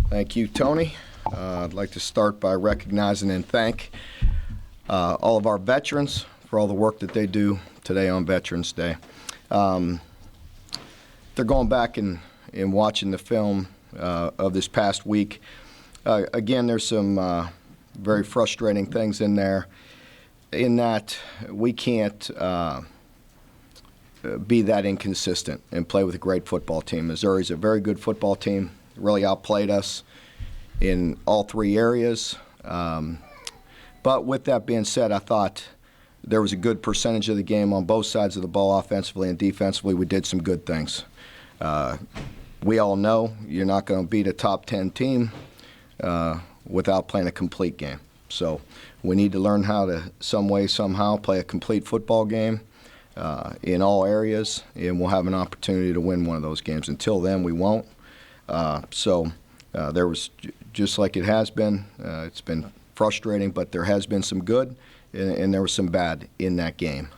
Thank you, Tony. I'd like to start by recognizing and thank all of our veterans for all the work that they do today on Veterans Day. They're going back and watching the film of this past week. Again, there's some very frustrating things in there in that we can't be that inconsistent and play with a great football team. Missouri's a very good football team, really outplayed us in all three areas. But with that being said, I thought there was a good percentage of the game on both sides of the ball, offensively and defensively. We did some good things. We all know you're not going to beat a top 10 team without playing a complete game. So we need to learn how to, some way, somehow, play a complete football game in all areas, and we'll have an opportunity to win one of those games. Until then, we won't. There was, just like it has been, it's been frustrating, but there has been some good, and there was some bad in that game.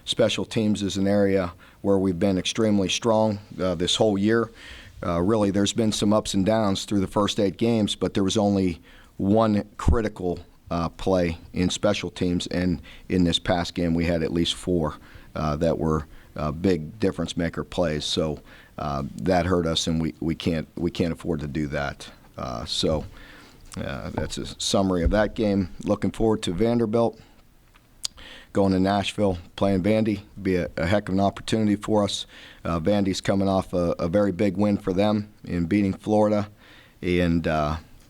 Special teams is an area where we've been extremely strong this whole year. Really, there's been some ups and downs through the first 8 games, but there was only one critical play in special teams, and in this past game we had at least 4 that were big difference maker plays. So that hurt us, and we can't afford to do that. That's a summary of that game. Looking forward to Vanderbilt, going to Nashville, playing Vandy. Be a heck of an opportunity for us. Vandy's coming off a very big win for them in beating Florida, and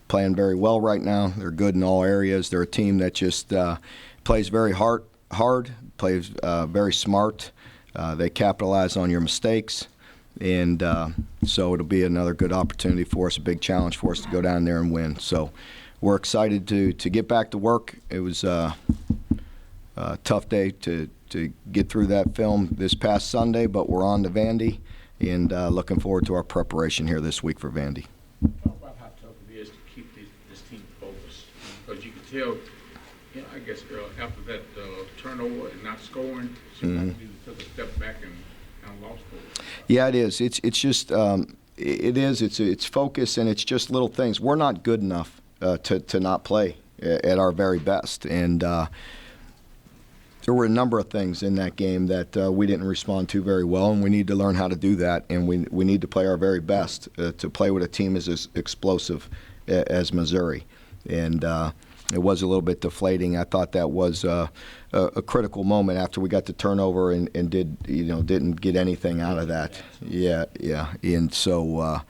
playing very well right now. They're good in all areas. They're a team that just plays very hard, plays very smart. They capitalize on your mistakes, and so it'll be another good opportunity for us, a big challenge for us to go down there and win. So we're excited to get back to work. It was a tough day to get through that film this past Sunday, but we're on to Vandy, and looking forward to our preparation here this week for Vandy. Talk about how tough it is to keep this team focused, because you can tell, I guess after that turnover and not scoring, like you took a step back and kind of lost it. Yeah, it is. It's just it's focus, and it's just little things. We're not good enough to not play at our very best, and there were a number of things in that game that we didn't respond to very well, and we need to learn how to do that, and we need to play our very best to play with a team as explosive as Missouri. And it was a little bit deflating. I thought that was a critical moment after we got the turnover and didn't get anything out of that. Yeah. And so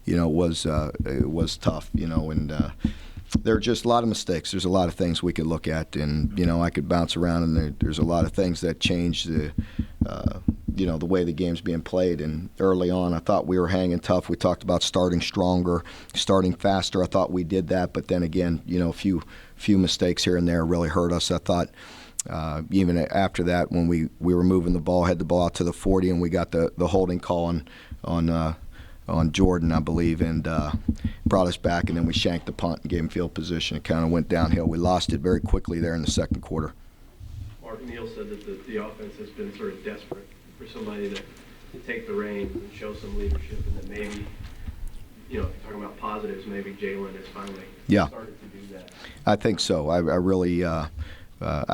it was tough, and there are just a lot of mistakes. There's a lot of things we could look at, and I could bounce around, and there's a lot of things that change the way the game's being played. And early on, I thought we were hanging tough. We talked about starting stronger, starting faster. I thought we did that, but then again, a few mistakes here and there really hurt us. I thought even after that, when we were moving the ball, had the ball out to the 40, and we got the holding call on Jordan, I believe, and brought us back, and then we shanked the punt and gave him field position. It kind of went downhill. We lost it very quickly there in the second quarter. Mark Neal said that the offense has been sort of desperate for somebody to take the reins and show some leadership, and that maybe, talking about positives, maybe Jalen has finally started to do that. I think so. I really I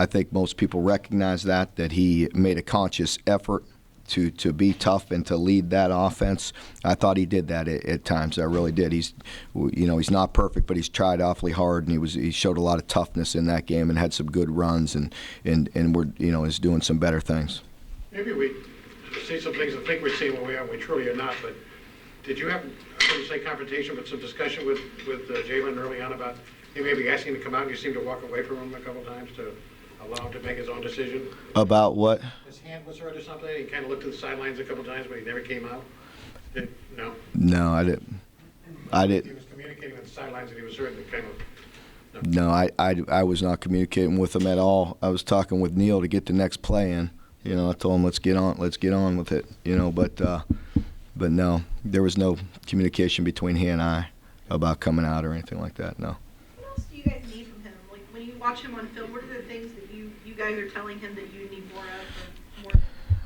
think most people recognize that he made a conscious effort to be tough and to lead that offense. I thought he did that at times. I really did. He's not perfect, but he's tried awfully hard, and he showed a lot of toughness in that game and had some good runs, and we're is doing some better things. Maybe we see some things and think we're seeing what we truly are not. But did you have, confrontation, but some discussion with Jalen early on about maybe asking him to come out, and you seem to walk away from him a couple times to allow him to make his own decision? About what? His hand was hurt or something. He kind of looked to the sidelines a couple times, but he never came out. No? No, I didn't. He was communicating with the sidelines that he was hurt, and kind of. No, I was not communicating with him at all. I was talking with Neal to get the next play in. I told him let's get on with it. But no, there was no communication between he and I about coming out or anything like that. No. What else do you guys need from him? Like when you watch him on film, what are the things that you guys are telling him that you need more of? Or more?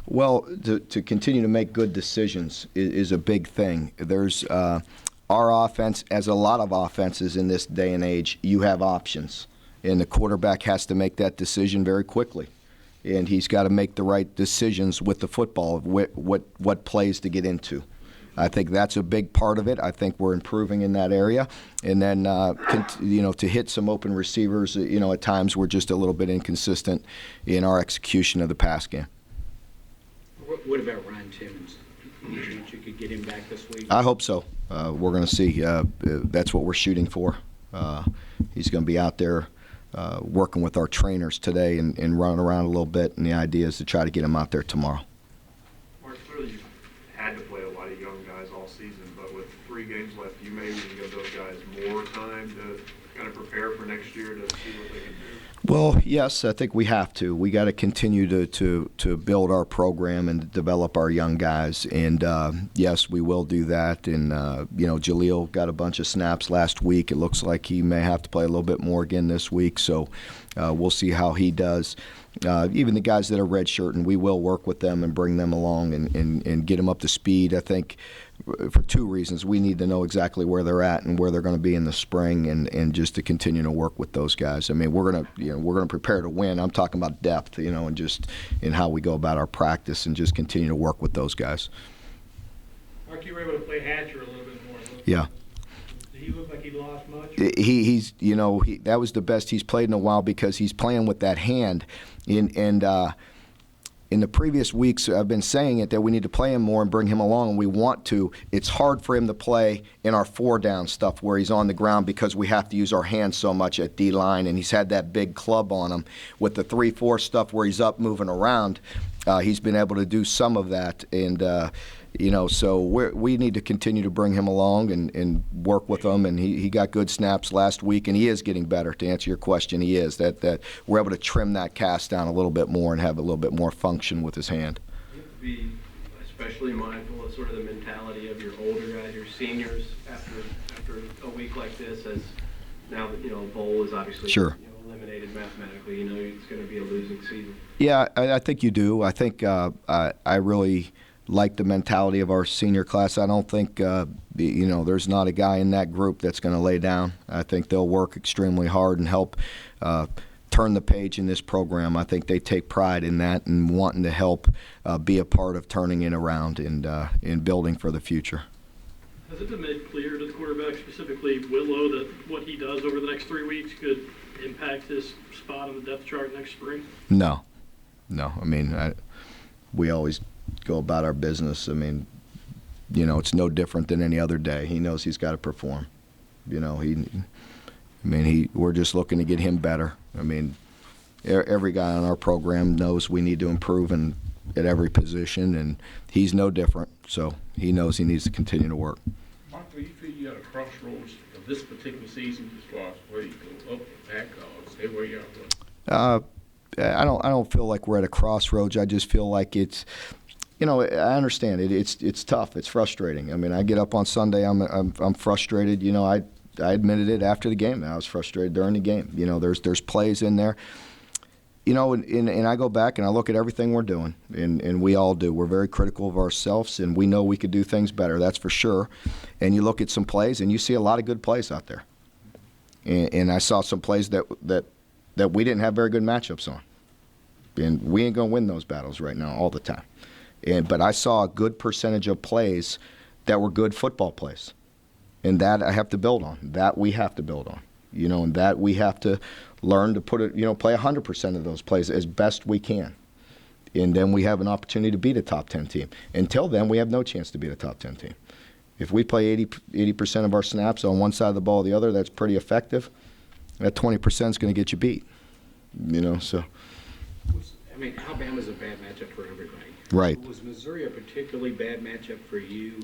Well, to continue to make good decisions is a big thing. There's our offense, as a lot of offenses in this day and age, you have options. And the quarterback has to make that decision very quickly. And he's got to make the right decisions with the football, of what plays to get into. I think that's a big part of it. I think we're improving in that area. And then, to hit some open receivers, at times we're just a little bit inconsistent in our execution of the pass game. What about Ryan Timmons? Any chance you could get him back this week? I hope so. We're going to see. That's what we're shooting for. He's going to be out there working with our trainers today and running around a little bit, and the idea is to try to get him out there tomorrow. Mark, clearly you've had to play a lot of young guys all season, but with 3 games left, you may even give those guys more time to kind of prepare for next year to see what they can do. Well, yes, I think we have to. We got to continue to build our program and develop our young guys. And, yes, we will do that. And, Jaleel got a bunch of snaps last week. It looks like he may have to play a little bit more again this week. So we'll see how he does. Even the guys that are redshirting, we will work with them and bring them along and get them up to speed. I think for 2 reasons. We need to know exactly where they're at and where they're going to be in the spring, and just to continue to work with those guys. I mean, we're going to prepare to win. I'm talking about depth, and just in how we go about our practice, and just continue to work with those guys. Mark, you were able to play Hatcher a little bit more. Yeah. Did he look like he lost much? He's that was the best he's played in a while, because he's playing with that hand. In the previous weeks, I've been saying it, that we need to play him more and bring him along, and we want to. It's hard for him to play in our 4-down stuff where he's on the ground, because we have to use our hands so much at D-line, and he's had that big club on him. With the 3-4 stuff where he's up moving around, he's been able to do some of that. And, so we need to continue to bring him along and work with him. And he got good snaps last week, and he is getting better. To answer your question, he is. That we're able to trim that cast down a little bit more and have a little bit more function with his hand. You have to be especially mindful of sort of the mentality of your older guys, your seniors, after a week like this, as now that, bowl is obviously Sure. eliminated mathematically. It's going to be a losing season. Yeah, I think you do. I think I really like the mentality of our senior class. I don't think, there's not a guy in that group that's going to lay down. I think they'll work extremely hard and help turn the page in this program. I think they take pride in that and wanting to help be a part of turning it around and in building for the future. Has it been made clear to the quarterback, specifically Willow, that what he does over the next 3 weeks could impact his spot on the depth chart next spring? No. I mean, we always go about our business. I mean, it's no different than any other day. He knows he's got to perform. We're just looking to get him better. I mean, every guy on our program knows we need to improve at every position, and he's no different. So he knows he needs to continue to work. Mark, do you feel you're at a crossroads of this particular season as far as where you go up, back, or stay where you are? I don't feel like we're at a crossroads. I just feel like it's, I understand it. It's tough. It's frustrating. I mean, I get up on Sunday. I'm frustrated. I admitted it after the game. I was frustrated during the game. There's plays in there. And I go back and I look at everything we're doing, and we all do. We're very critical of ourselves, and we know we could do things better. That's for sure. And you look at some plays, and you see a lot of good plays out there. And I saw some plays that we didn't have very good matchups on. And we ain't going to win those battles right now all the time. But I saw a good percentage of plays that were good football plays. And that I have to build on. That we have to build on. And that we have to learn to play 100% of those plays as best we can. And then we have an opportunity to beat a top 10 team. Until then, we have no chance to beat a top 10 team. If we play 80% of our snaps on one side of the ball or the other, that's pretty effective. That 20% is going to get you beat. So. Alabama's a bad matchup for everybody. Right. Was Missouri a particularly bad matchup for you,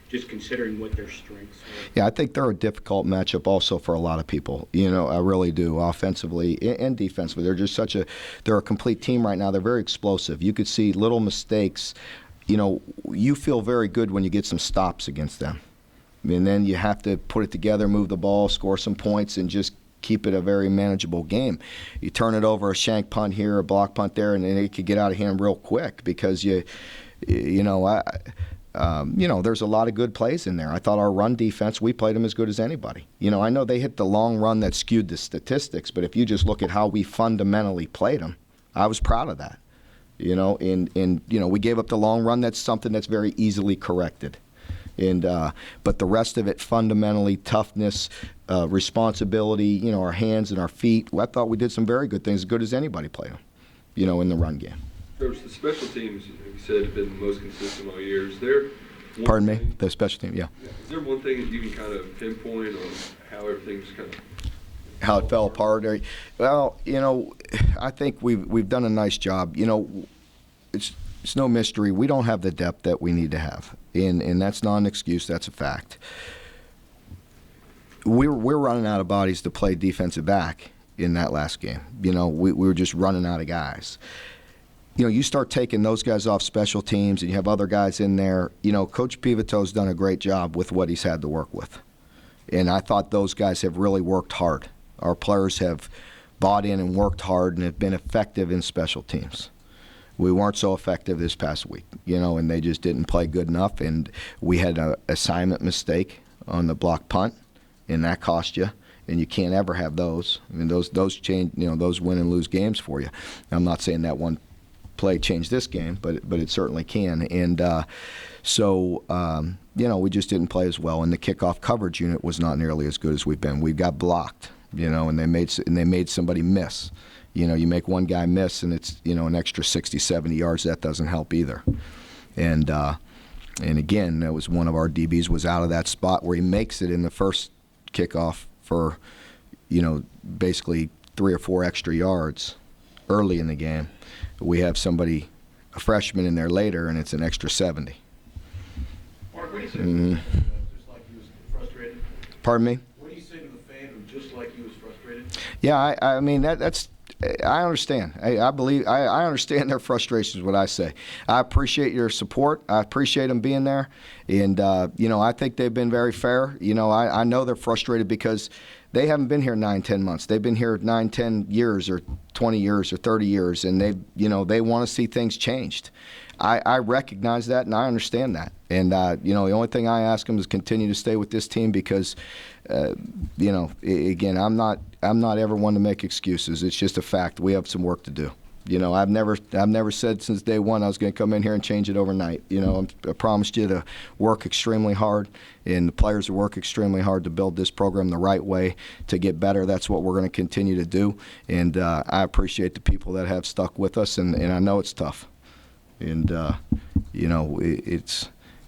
just considering what their strengths are? Yeah, I think they're a difficult matchup also for a lot of people. I really do, offensively and defensively. They're just they're a complete team right now. They're very explosive. You could see little mistakes. You feel very good when you get some stops against them. And then you have to put it together, move the ball, score some points, and just keep it a very manageable game. You turn it over, a shank punt here, a block punt there, and then it could get out of hand real quick because there's a lot of good plays in there. I thought our run defense, we played them as good as anybody. I know they hit the long run that skewed the statistics, but if you just look at how we fundamentally played them, I was proud of that. We gave up the long run. That's something that's very easily corrected. But the rest of it, fundamentally, toughness, responsibility, our hands and our feet, I thought we did some very good things, as good as anybody played them, in the run game. Coach, the special teams, you said, have been the most consistent all year. Is there Pardon me? The special team, yeah. Is there one thing that you can kind of pinpoint on how everything's kind of... How it fell apart? Well, I think we've done a nice job. It's no mystery. We don't have the depth that we need to have, and that's not an excuse. That's a fact. We're running out of bodies to play defensive back in that last game. We were just running out of guys. You start taking those guys off special teams, and you have other guys in there. Coach Pivato's done a great job with what he's had to work with, and I thought those guys have really worked hard. Our players have bought in and worked hard and have been effective in special teams. We weren't so effective this past week, and they just didn't play good enough. And we had an assignment mistake on the block punt, and that cost you. And you can't ever have those. I mean, those change. Those win and lose games for you. I'm not saying that one play changed this game, but it certainly can. And we just didn't play as well. And the kickoff coverage unit was not nearly as good as we've been. We got blocked, and they made somebody miss. You make one guy miss, and it's an extra 60, 70 yards. That doesn't help either. And again, that was one of our DBs was out of that spot where he makes it in the first kickoff for basically 3 or 4 extra yards early in the game. We have somebody, a freshman, in there later, and it's an extra 70. Mark, what do you say to the fan who just like he was frustrated? Pardon me? What do you say to the fan who just like he was frustrated? Yeah, I mean that's. I understand. I believe I understand their frustrations. What I say, I appreciate your support. I appreciate them being there, and I think they've been very fair. I know they're frustrated because they haven't been here 9, 10 months. They've been here 9, 10 years, or 20 years, or 30 years, and they want to see things changed. I recognize that, and I understand that. And the only thing I ask them is continue to stay with this team because, again, I'm not ever one to make excuses. It's just a fact. We have some work to do. I've never said since day one I was going to come in here and change it overnight. I promised you to work extremely hard, and the players will work extremely hard to build this program the right way to get better. That's what we're going to continue to do. And I appreciate the people that have stuck with us, and I know it's tough. And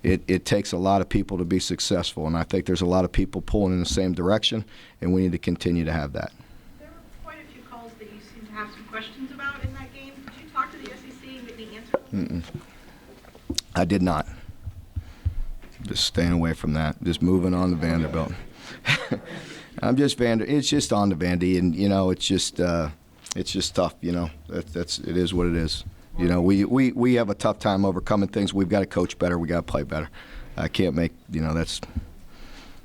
it takes a lot of people to be successful, and I think there's a lot of people pulling in the same direction, and we need to continue to have that. There were quite a few calls that you seem to have some questions about in that game. Did you talk to the SEC and get any answers? I did not. Just staying away from that. Just moving on to Vanderbilt. It's just on to Vandy, and it's just tough. It is what it is. We have a tough time overcoming things. We've got to coach better. We got to play better. I can't make, that's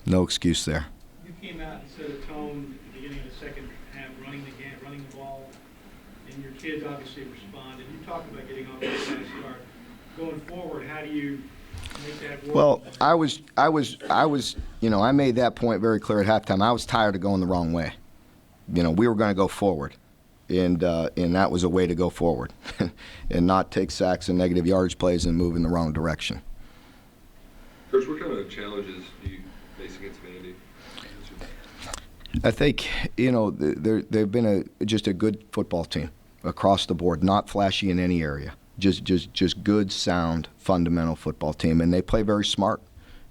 no excuse there. You came out and set a tone at the beginning of the second half, running the ball, and your kids obviously responded. You talked about getting off to a fast start. Going forward, how do you make that work? Well, I made that point very clear at halftime. I was tired of going the wrong way. We were going to go forward. And that was a way to go forward and not take sacks and negative yardage plays and move in the wrong direction. Coach, what kind of challenges do you face against Vandy? I think, they've been just a good football team across the board, not flashy in any area, just good, sound, fundamental football team, and they play very smart.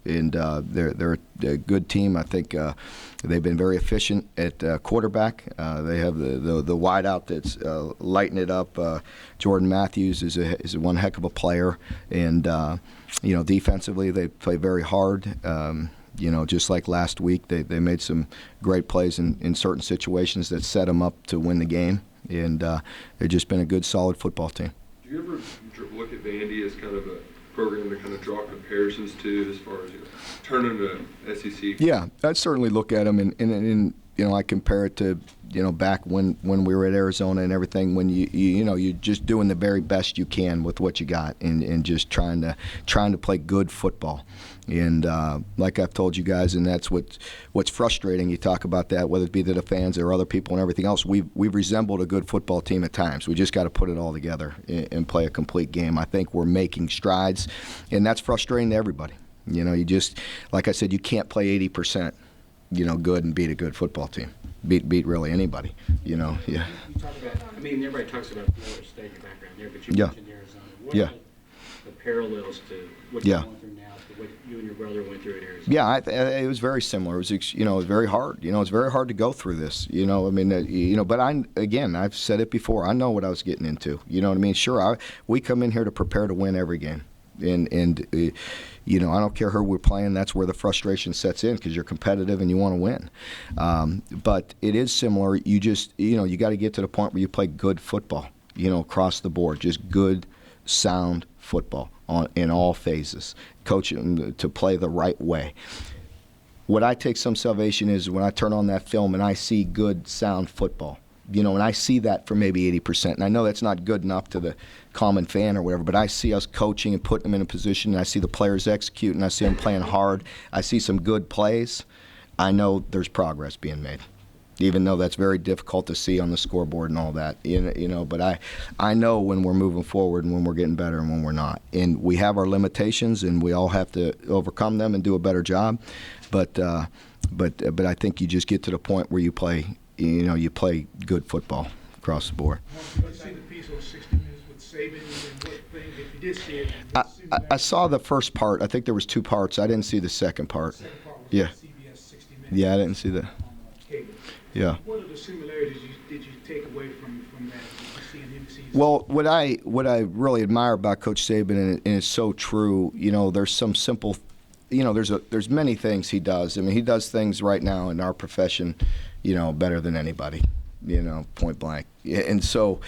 And they're a good team. I think they've been very efficient at quarterback. They have the wideout that's lighting it up. Jordan Matthews is one heck of a player, and defensively they play very hard. Just like last week, they made some great plays in certain situations that set them up to win the game, and they've just been a good, solid football team. Do you ever look at Vandy as kind of a program to kind of draw comparisons to as far as turning to SEC? Yeah, I'd certainly look at them, and I compare it to, back when we were at Arizona and everything, when you're just doing the very best you can with what you got, and just trying to play good football. And like I've told you guys, and that's what's frustrating. You talk about that, whether it be to the fans or other people and everything else. We've resembled a good football team at times. We just got to put it all together and play a complete game. I think we're making strides, and that's frustrating to everybody. You just, like I said, you can't play 80%, good and beat a good football team. Beat really anybody, Yeah. You talk about, everybody talks about Florida State, your background there, but you Yeah. mentioned Arizona. What Yeah. are the parallels to what Yeah. you're going through now to what you and your brother went through at Arizona? Yeah, it was very similar. It was, it was very hard. It's very hard to go through this. But I've said it before. I know what I was getting into. You know what I mean? Sure, we come in here to prepare to win every game, and I don't care who we're playing. That's where the frustration sets in, because you're competitive and you want to win. But it is similar. You just, you got to get to the point where you play good football. Across the board, just good, sound football in all phases. Coach them to play the right way. What I take some salvation is when I turn on that film and I see good, sound football. And I see that for maybe 80%. And I know that's not good enough to the common fan or whatever, but I see us coaching and putting them in a position, and I see the players execute, and I see them playing hard. I see some good plays. I know there's progress being made, even though that's very difficult to see on the scoreboard and all that. But I know when we're moving forward and when we're getting better and when we're not. And we have our limitations, and we all have to overcome them and do a better job. But I think you just get to the point where you play good football across the board. Did you see the piece on 60 Minutes with Saban, and what thing, if you did see it? I saw the first part. I think there was 2 parts. I didn't see the second part. The second part was Yeah. CBS 60 Minutes. Yeah, I didn't see that. Cable. Yeah. What are the similarities did you take away from that? Did you see in NBC's? Well, what I really admire about Coach Saban, and it's so true, there's some simple, there's many things he does. He does things right now in our profession, better than anybody, point blank. And so,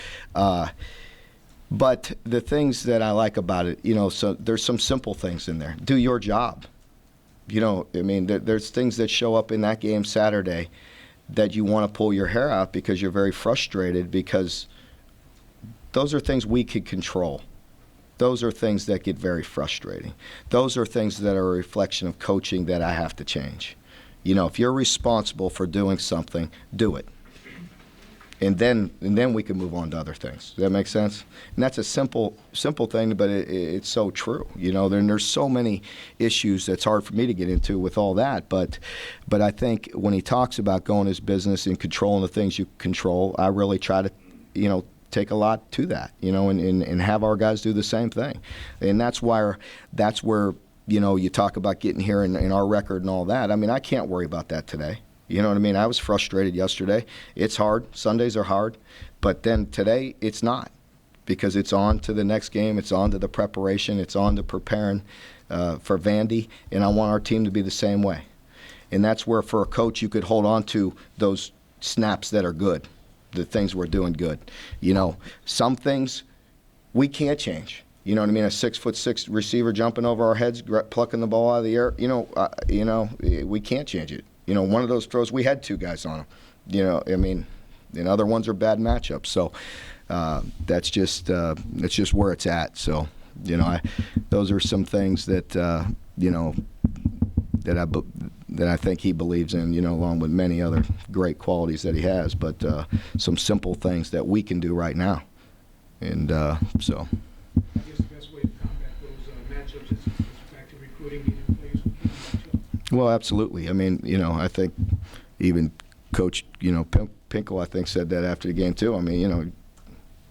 but the things that I like about it, so there's some simple things in there. Do your job. There's things that show up in that game Saturday that you want to pull your hair out because you're very frustrated, because those are things we could control. Those are things that get very frustrating. Those are things that are a reflection of coaching that I have to change. If you're responsible for doing something, do it. And then we can move on to other things. Does that make sense? And that's a simple thing, but it's so true. There's so many issues that's hard for me to get into with all that. But I think when he talks about going his business and controlling the things you control, I really try to, take a lot to that, and have our guys do the same thing. And that's where you talk about getting here and our record and all that. I can't worry about that today. You know what I mean? I was frustrated yesterday. It's hard. Sundays are hard. But then today, it's not, because it's on to the next game. It's on to the preparation. It's on to preparing for Vandy. And I want our team to be the same way. And that's where, for a coach, you could hold on to those snaps that are good, the things we're doing good. Some things we can't change. You know what I mean? A 6'6" receiver jumping over our heads, plucking the ball out of the air. We can't change it. One of those throws, we had 2 guys on him. And other ones are bad matchups. So that's just where it's at. So, those are some things that that I think he believes in. Along with many other great qualities that he has, but some simple things that we can do right now. And so. I guess the best way to combat those matchups is back to recruiting new players who can match up. Well, absolutely. I think even Coach, Pinkel, I think, said that after the game too. You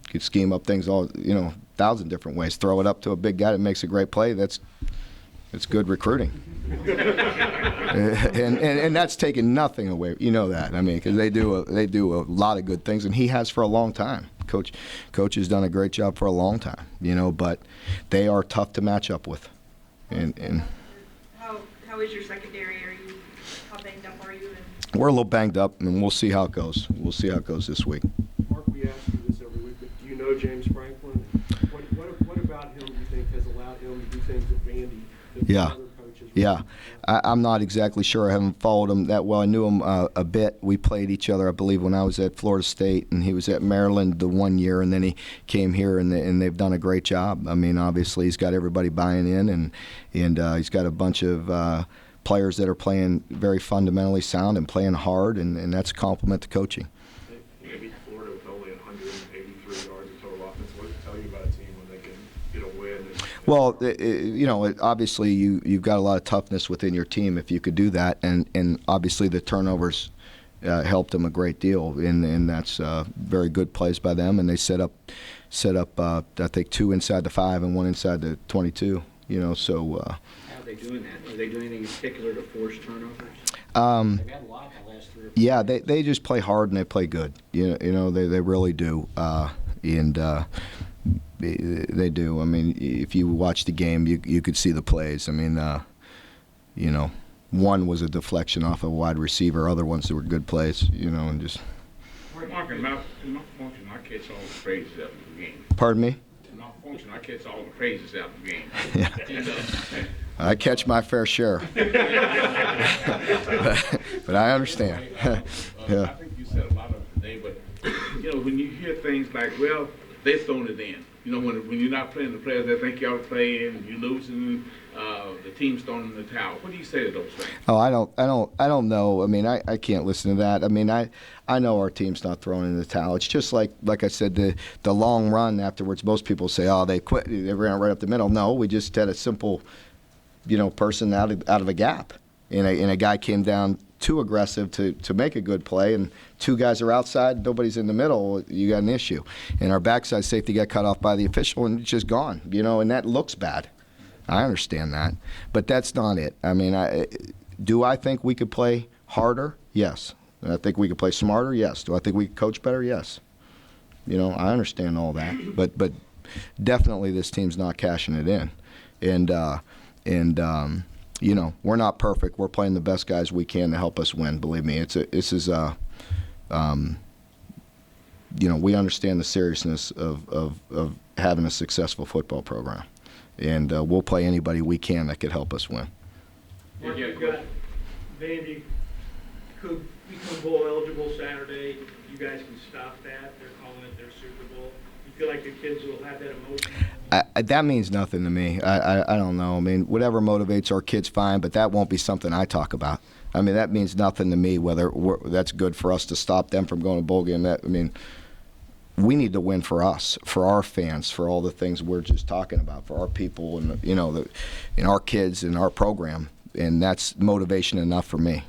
could scheme up things all, 1,000 different ways. Throw it up to a big guy that makes a great play. That's good recruiting. and that's taking nothing away. That. Because they do a lot of good things, and he has for a long time. Coach has done a great job for a long time. But they are tough to match up with. And How is your secondary? How banged up are you? We're a little banged up, and we'll see how it goes. We'll see how it goes this week. Mark, we ask you this every week, but do you know James Franklin? What about him do you think has allowed him to do things at Vandy that Yeah. other coaches Yeah, I'm not exactly sure. I haven't followed him that well. I knew him a bit. We played each other, I believe, when I was at Florida State, and he was at Maryland the 1 year, and then he came here, and they've done a great job. I mean, obviously, he's got everybody buying in, and he's got a bunch of players that are playing very fundamentally sound and playing hard, and that's a compliment to coaching. You beat Florida with only 183 yards of total offense. What does it tell you about a team when they can get a win? Well, obviously you've got a lot of toughness within your team if you could do that, and obviously the turnovers helped them a great deal, and that's very good plays by them, and they set up I think 2 inside the 5 and 1 inside the 22. So. How are they doing that? Are they doing anything in particular to force turnovers? They've had a lot in the last 3 or 4 Yeah, years. they just play hard and they play good. They really do, and they do. I mean, if you watch the game, you could see the plays. I mean, one was a deflection off a wide receiver. Other ones that were good plays. And just. Mark, in my function, I catch all the praises after the game. Pardon me? In my function, I catch all the praises after the game. Yeah. And, I catch my fair share. but I understand. I Yeah. think you said a lot of it today, but when you hear things like, well, they've thrown it in. When you're not playing the players they think y'all play and you're losing, the team's throwing in the towel. What do you say to those things? Oh, I don't know. I mean, I can't listen to that. I mean, I know our team's not throwing in the towel. It's just like I said, the long run afterwards. Most people say, oh, they quit. They ran right up the middle. No, we just had a simple, person out of a gap, and a guy came down too aggressive to make a good play, and 2 guys are outside, nobody's in the middle, you got an issue. And our backside safety got cut off by the official, and it's just gone, and that looks bad. I understand that, but that's not it. I mean, do I think we could play harder? Yes. Do I think we could play smarter? Yes. Do I think we could coach better? Yes. I understand all that, but definitely this team's not cashing it in, and we're not perfect. We're playing the best guys we can to help us win. Believe me, we understand the seriousness of having a successful football program, and we'll play anybody we can that could help us win. Mark, you've got Vandy could become bowl eligible Saturday. You guys can stop that. They're calling it their Super Bowl. You feel like the kids will have that emotion? That means nothing to me. I don't know. I mean, whatever motivates our kids, fine, but that won't be something I talk about. I mean, that means nothing to me, whether that's good for us to stop them from going to bowl game. We need to win for us, for our fans, for all the things we're just talking about, for our people and, and our kids and our program. And that's motivation enough for me.